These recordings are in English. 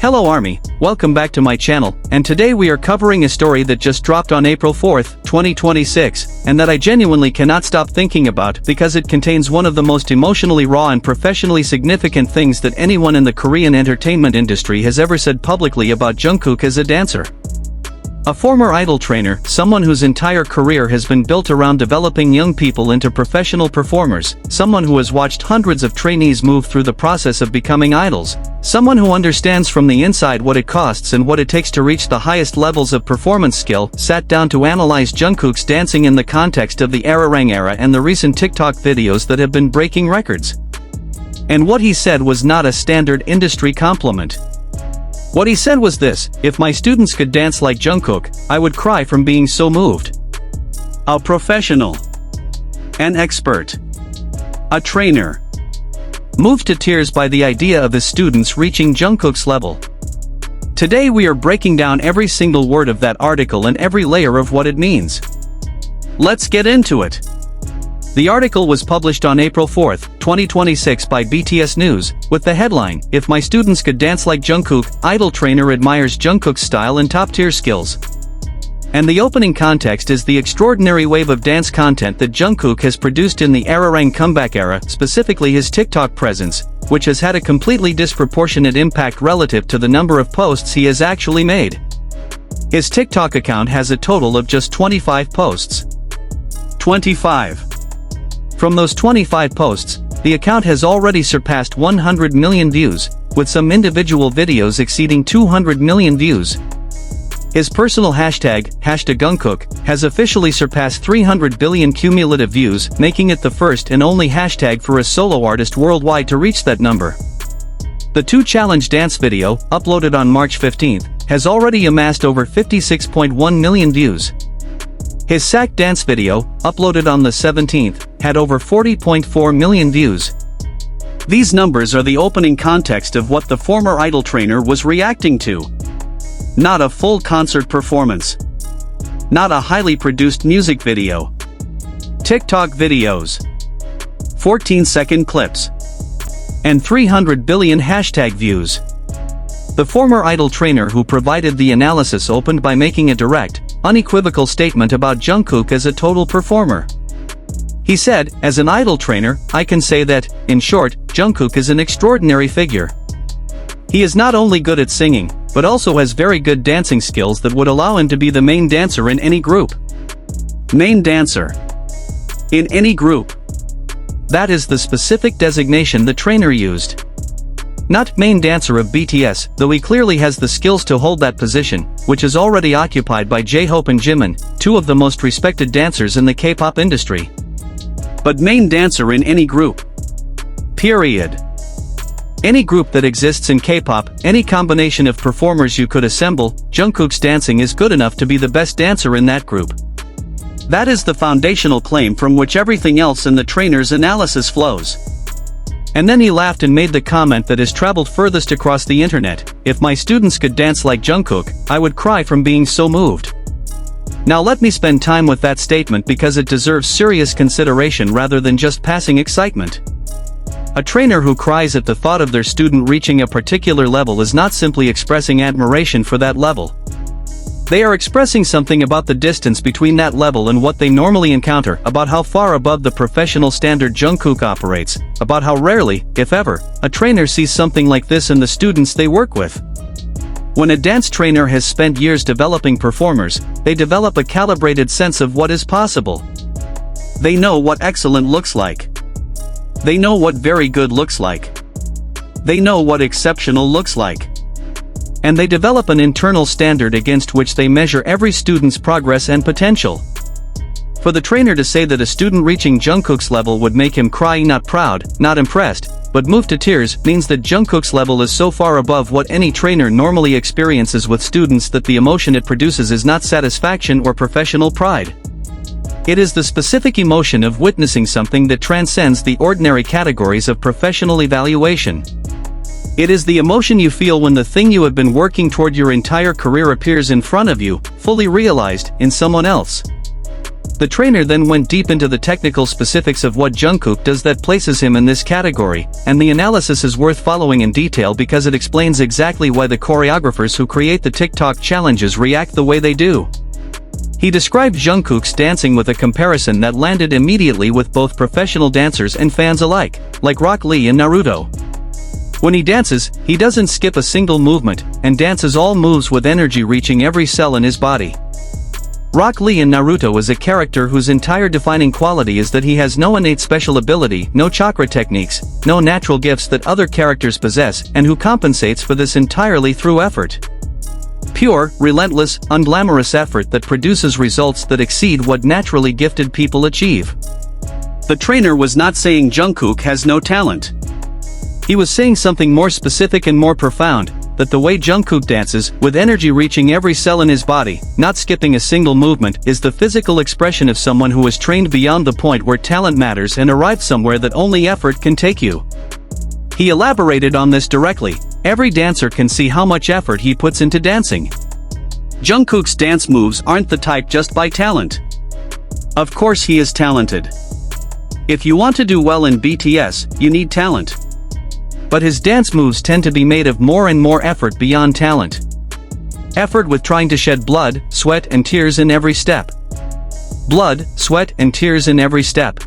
Hello Army, welcome back to my channel, and today we are covering a story that just dropped on April 4th, 2026, and that I genuinely cannot stop thinking about because it contains one of the most emotionally raw and professionally significant things that anyone in the Korean entertainment industry has ever said publicly about Jungkook as a dancer. A former idol trainer, someone whose entire career has been built around developing young people into professional performers, someone who has watched hundreds of trainees move through the process of becoming idols, someone who understands from the inside what it costs and what it takes to reach the highest levels of performance skill, sat down to analyze Jungkook's dancing in the context of the Arirang era and the recent TikTok videos that have been breaking records. And what he said was not a standard industry compliment. What he said was this: if my students could dance like Jungkook, I would cry from being so moved. A professional. An expert. A trainer. Moved to tears by the idea of his students reaching Jungkook's level. Today we are breaking down every single word of that article and every layer of what it means. Let's get into it. The article was published on April 4th, 2026 by BTS News, with the headline, "If My Students Could Dance Like Jungkook, Idol Trainer Admires Jungkook's Style and Top-Tier Skills." And the opening context is the extraordinary wave of dance content that Jungkook has produced in the Arirang comeback era, specifically his TikTok presence, which has had a completely disproportionate impact relative to the number of posts he has actually made. His TikTok account has a total of just 25 posts. 25. From those 25 posts, the account has already surpassed 100 million views, with some individual videos exceeding 200 million views. His personal hashtag, #Jungkook, has officially surpassed 300 billion cumulative views, making it the first and only hashtag for a solo artist worldwide to reach that number. The 2 Challenge dance video, uploaded on March 15th, has already amassed over 56.1 million views. His Sack dance video, uploaded on the 17th, had over 40.4 million views. These numbers are the opening context of what the former idol trainer was reacting to. Not a full concert performance. Not a highly produced music video. TikTok videos. 14-second clips. And 300 billion hashtag views. The former idol trainer who provided the analysis opened by making a direct, unequivocal statement about Jungkook as a total performer. He said, "As an idol trainer, I can say that, in short, Jungkook is an extraordinary figure. He is not only good at singing, but also has very good dancing skills that would allow him to be the main dancer in any group." Main dancer. In any group. That is the specific designation the trainer used. Not main dancer of BTS, though he clearly has the skills to hold that position, which is already occupied by J-Hope and Jimin, 2 of the most respected dancers in the K-pop industry. But main dancer in any group. Period. Any group that exists in K-pop, any combination of performers you could assemble, Jungkook's dancing is good enough to be the best dancer in that group. That is the foundational claim from which everything else in the trainer's analysis flows. And then he laughed and made the comment that has traveled furthest across the internet: "If my students could dance like Jungkook, I would cry from being so moved." Now let me spend time with that statement because it deserves serious consideration rather than just passing excitement. A trainer who cries at the thought of their student reaching a particular level is not simply expressing admiration for that level. They are expressing something about the distance between that level and what they normally encounter, about how far above the professional standard Jungkook operates, about how rarely, if ever, a trainer sees something like this in the students they work with. When a dance trainer has spent years developing performers, they develop a calibrated sense of what is possible. They know what excellent looks like. They know what very good looks like. They know what exceptional looks like. And they develop an internal standard against which they measure every student's progress and potential. For the trainer to say that a student reaching Jungkook's level would make him cry, not proud, not impressed, but moved to tears, means that Jungkook's level is so far above what any trainer normally experiences with students that the emotion it produces is not satisfaction or professional pride. It is the specific emotion of witnessing something that transcends the ordinary categories of professional evaluation. It is the emotion you feel when the thing you have been working toward your entire career appears in front of you, fully realized, in someone else. The trainer then went deep into the technical specifics of what Jungkook does that places him in this category, and the analysis is worth following in detail because it explains exactly why the choreographers who create the TikTok challenges react the way they do. He described Jungkook's dancing with a comparison that landed immediately with both professional dancers and fans alike, like Rock Lee in Naruto. When he dances, he doesn't skip a single movement, and dances all moves with energy reaching every cell in his body. Rock Lee in Naruto is a character whose entire defining quality is that he has no innate special ability, no chakra techniques, no natural gifts that other characters possess, and who compensates for this entirely through effort. Pure, relentless, unglamorous effort that produces results that exceed what naturally gifted people achieve. The trainer was not saying Jungkook has no talent. He was saying something more specific and more profound, that the way Jungkook dances, with energy reaching every cell in his body, not skipping a single movement, is the physical expression of someone who is trained beyond the point where talent matters and arrived somewhere that only effort can take you. He elaborated on this directly: every dancer can see how much effort he puts into dancing. Jungkook's dance moves aren't the type just by talent. Of course he is talented. If you want to do well in BTS, you need talent. But his dance moves tend to be made of more and more effort beyond talent. Effort with trying to shed blood, sweat and tears in every step. Blood, sweat and tears in every step.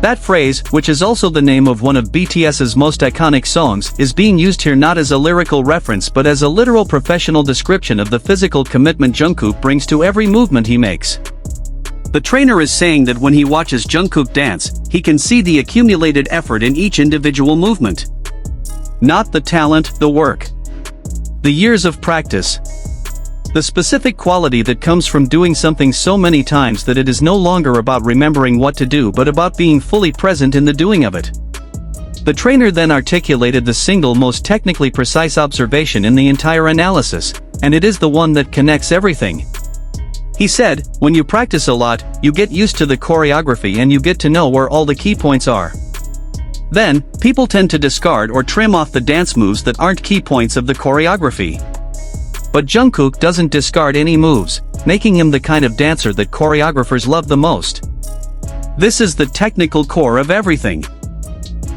That phrase, which is also the name of one of BTS's most iconic songs, is being used here not as a lyrical reference but as a literal professional description of the physical commitment Jungkook brings to every movement he makes. The trainer is saying that when he watches Jungkook dance, he can see the accumulated effort in each individual movement. Not the talent, the work. The years of practice. The specific quality that comes from doing something so many times that it is no longer about remembering what to do but about being fully present in the doing of it. The trainer then articulated the single most technically precise observation in the entire analysis, and it is the one that connects everything. He said, when you practice a lot, you get used to the choreography and you get to know where all the key points are. Then, people tend to discard or trim off the dance moves that aren't key points of the choreography. But Jungkook doesn't discard any moves, making him the kind of dancer that choreographers love the most. This is the technical core of everything.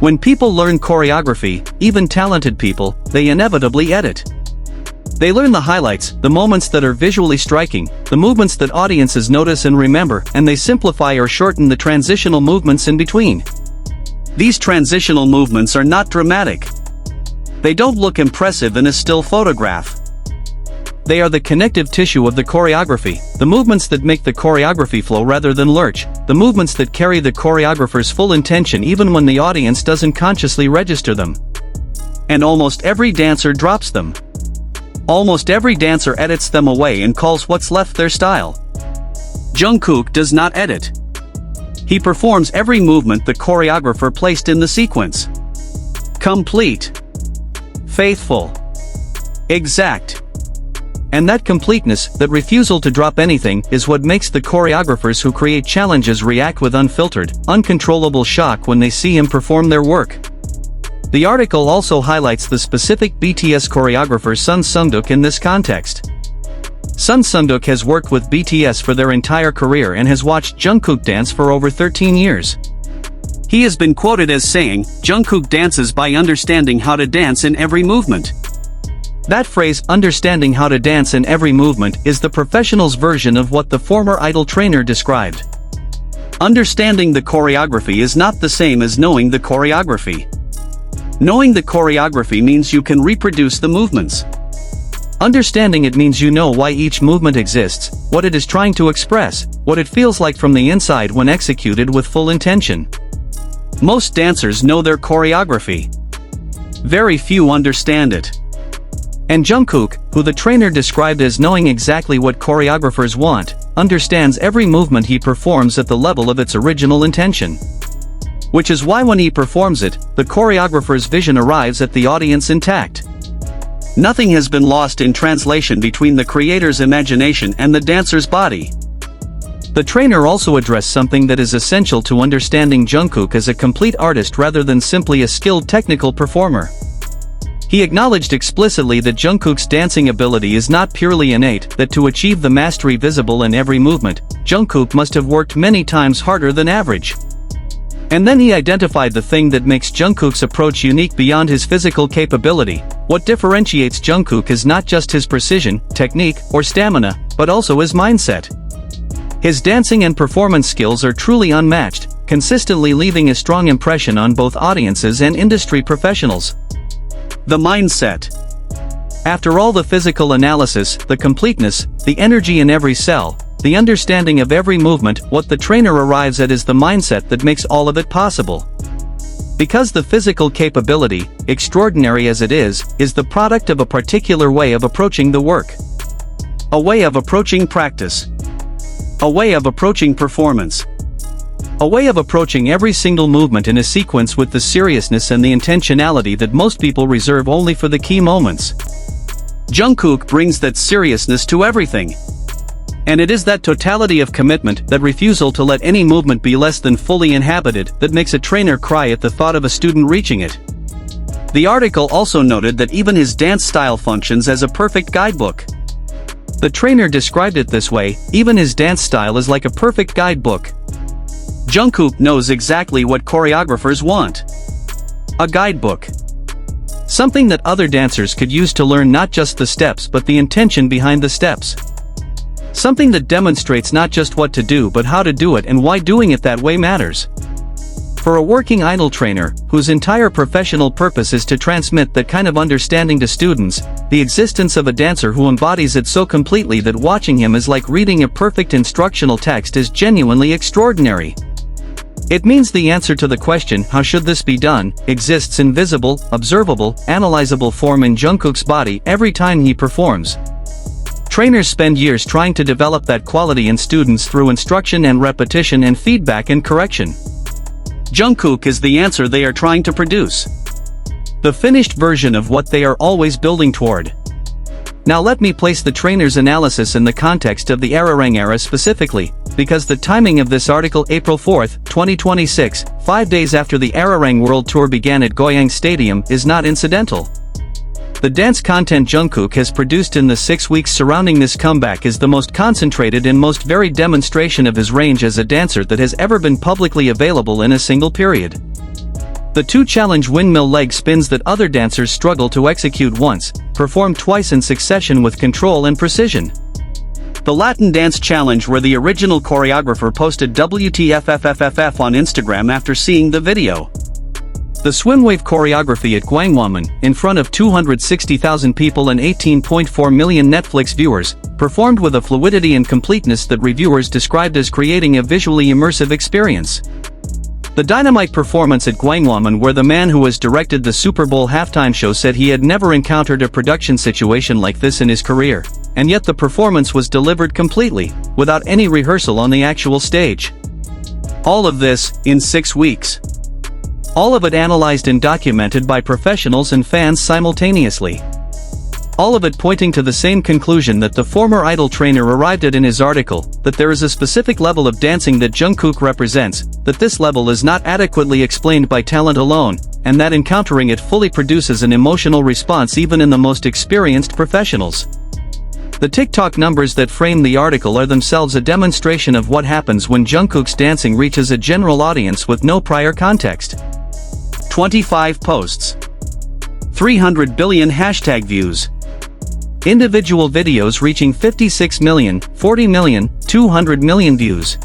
When people learn choreography, even talented people, they inevitably edit. They learn the highlights, the moments that are visually striking, the movements that audiences notice and remember, and they simplify or shorten the transitional movements in between. These transitional movements are not dramatic. They don't look impressive in a still photograph. They are the connective tissue of the choreography, the movements that make the choreography flow rather than lurch, the movements that carry the choreographer's full intention even when the audience doesn't consciously register them. And almost every dancer drops them. Almost every dancer edits them away and calls what's left their style. Jungkook does not edit. He performs every movement the choreographer placed in the sequence. Complete. Faithful. Exact. And that completeness, that refusal to drop anything, is what makes the choreographers who create challenges react with unfiltered, uncontrollable shock when they see him perform their work. The article also highlights the specific BTS choreographer Sun Sungduk in this context. Sun Sungduk has worked with BTS for their entire career and has watched Jungkook dance for over 13 years. He has been quoted as saying, "Jungkook dances by understanding how to dance in every movement." That phrase, understanding how to dance in every movement, is the professional's version of what the former idol trainer described. Understanding the choreography is not the same as knowing the choreography. Knowing the choreography means you can reproduce the movements. Understanding it means you know why each movement exists, what it is trying to express, what it feels like from the inside when executed with full intention. Most dancers know their choreography. Very few understand it. And Jungkook, who the trainer described as knowing exactly what choreographers want, understands every movement he performs at the level of its original intention. Which is why when he performs it, the choreographer's vision arrives at the audience intact. Nothing has been lost in translation between the creator's imagination and the dancer's body. The trainer also addressed something that is essential to understanding Jungkook as a complete artist rather than simply a skilled technical performer. He acknowledged explicitly that Jungkook's dancing ability is not purely innate, that to achieve the mastery visible in every movement, Jungkook must have worked many times harder than average. And then he identified the thing that makes Jungkook's approach unique beyond his physical capability. What differentiates Jungkook is not just his precision, technique, or stamina, but also his mindset. His dancing and performance skills are truly unmatched, consistently leaving a strong impression on both audiences and industry professionals. The mindset. After all the physical analysis, the completeness, the energy in every cell, the understanding of every movement, what the trainer arrives at is the mindset that makes all of it possible. Because the physical capability, extraordinary as it is the product of a particular way of approaching the work. A way of approaching practice. A way of approaching performance. A way of approaching every single movement in a sequence with the seriousness and the intentionality that most people reserve only for the key moments. Jungkook brings that seriousness to everything. And it is that totality of commitment, that refusal to let any movement be less than fully inhabited, that makes a trainer cry at the thought of a student reaching it. The article also noted that even his dance style functions as a perfect guidebook. The trainer described it this way: even his dance style is like a perfect guidebook. Jungkook knows exactly what choreographers want. A guidebook. Something that other dancers could use to learn not just the steps but the intention behind the steps. Something that demonstrates not just what to do but how to do it and why doing it that way matters. For a working idol trainer, whose entire professional purpose is to transmit that kind of understanding to students, the existence of a dancer who embodies it so completely that watching him is like reading a perfect instructional text is genuinely extraordinary. It means the answer to the question, how should this be done, exists in visible, observable, analyzable form in Jungkook's body every time he performs. Trainers spend years trying to develop that quality in students through instruction and repetition and feedback and correction. Jungkook is the answer they are trying to produce. The finished version of what they are always building toward. Now let me place the trainer's analysis in the context of the Arirang era specifically, because the timing of this article, April 4, 2026, 5 days after the Arirang World Tour began at Goyang Stadium, is not incidental. The dance content Jungkook has produced in the 6 weeks surrounding this comeback is the most concentrated and most varied demonstration of his range as a dancer that has ever been publicly available in a single period. The two challenge windmill leg spins that other dancers struggle to execute once, performed twice in succession with control and precision. The Latin Dance Challenge, where the original choreographer posted WTFFFFF on Instagram after seeing the video. The swim wave choreography at Gwanghwamun, in front of 260,000 people and 18.4 million Netflix viewers, performed with a fluidity and completeness that reviewers described as creating a visually immersive experience. The dynamite performance at Gwanghwamun, where the man who has directed the Super Bowl halftime show said he had never encountered a production situation like this in his career, and yet the performance was delivered completely, without any rehearsal on the actual stage. All of this, in 6 weeks. All of it analyzed and documented by professionals and fans simultaneously. All of it pointing to the same conclusion that the former idol trainer arrived at in his article, that there is a specific level of dancing that Jungkook represents, that this level is not adequately explained by talent alone, and that encountering it fully produces an emotional response even in the most experienced professionals. The TikTok numbers that frame the article are themselves a demonstration of what happens when Jungkook's dancing reaches a general audience with no prior context. 25 posts. 300 billion hashtag views. Individual videos reaching 56 million, 40 million, 200 million views.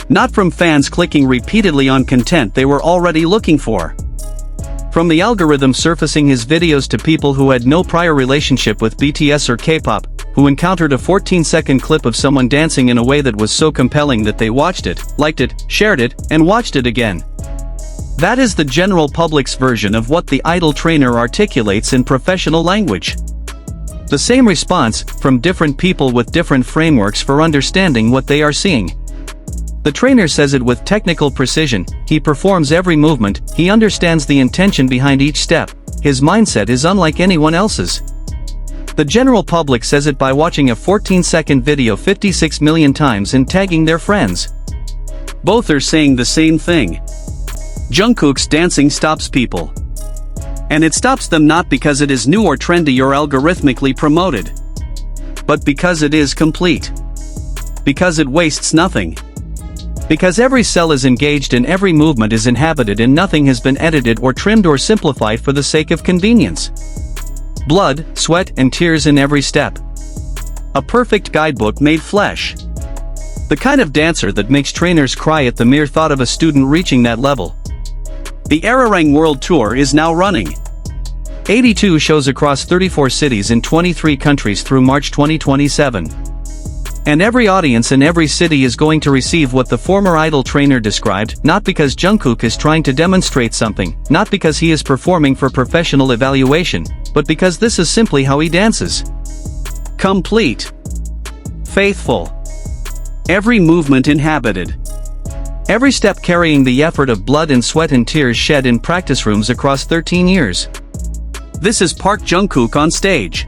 Not from fans clicking repeatedly on content they were already looking for. From the algorithm surfacing his videos to people who had no prior relationship with BTS or K-pop, who encountered a 14-second clip of someone dancing in a way that was so compelling that they watched it, liked it, shared it, and watched it again. That is the general public's version of what the idol trainer articulates in professional language. The same response, from different people with different frameworks for understanding what they are seeing. The trainer says it with technical precision, he performs every movement, he understands the intention behind each step, his mindset is unlike anyone else's. The general public says it by watching a 14-second video 56 million times and tagging their friends. Both are saying the same thing. Jungkook's dancing stops people. And it stops them not because it is new or trendy or algorithmically promoted, but because it is complete. Because it wastes nothing. Because every cell is engaged and every movement is inhabited and nothing has been edited or trimmed or simplified for the sake of convenience. Blood, sweat, and tears in every step. A perfect guidebook made flesh. The kind of dancer that makes trainers cry at the mere thought of a student reaching that level. The Arirang World Tour is now running. 82 shows across 34 cities in 23 countries through March 2027. And every audience in every city is going to receive what the former idol trainer described, not because Jungkook is trying to demonstrate something, not because he is performing for professional evaluation, but because this is simply how he dances. Complete. Faithful. Every movement inhabited. Every step carrying the effort of blood and sweat and tears shed in practice rooms across 13 years. This is Park Jungkook on stage.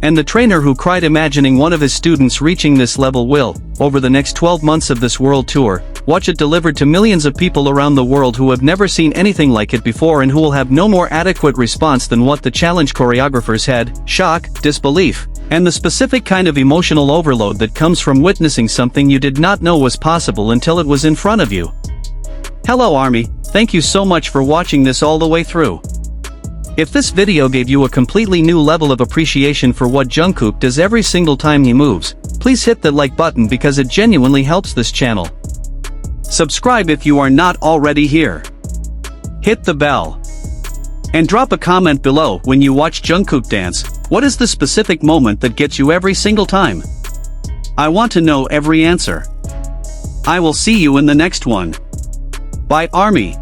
And the trainer who cried imagining one of his students reaching this level will, over the next 12 months of this world tour, watch it delivered to millions of people around the world who have never seen anything like it before and who will have no more adequate response than what the challenge choreographers had: shock, disbelief, and the specific kind of emotional overload that comes from witnessing something you did not know was possible until it was in front of you. Hello Army, thank you so much for watching this all the way through. If this video gave you a completely new level of appreciation for what Jungkook does every single time he moves, please hit the like button because it genuinely helps this channel. Subscribe if you are not already here. Hit the bell. And drop a comment below when you watch Jungkook dance. What is the specific moment that gets you every single time? I want to know every answer. I will see you in the next one. Bye Army.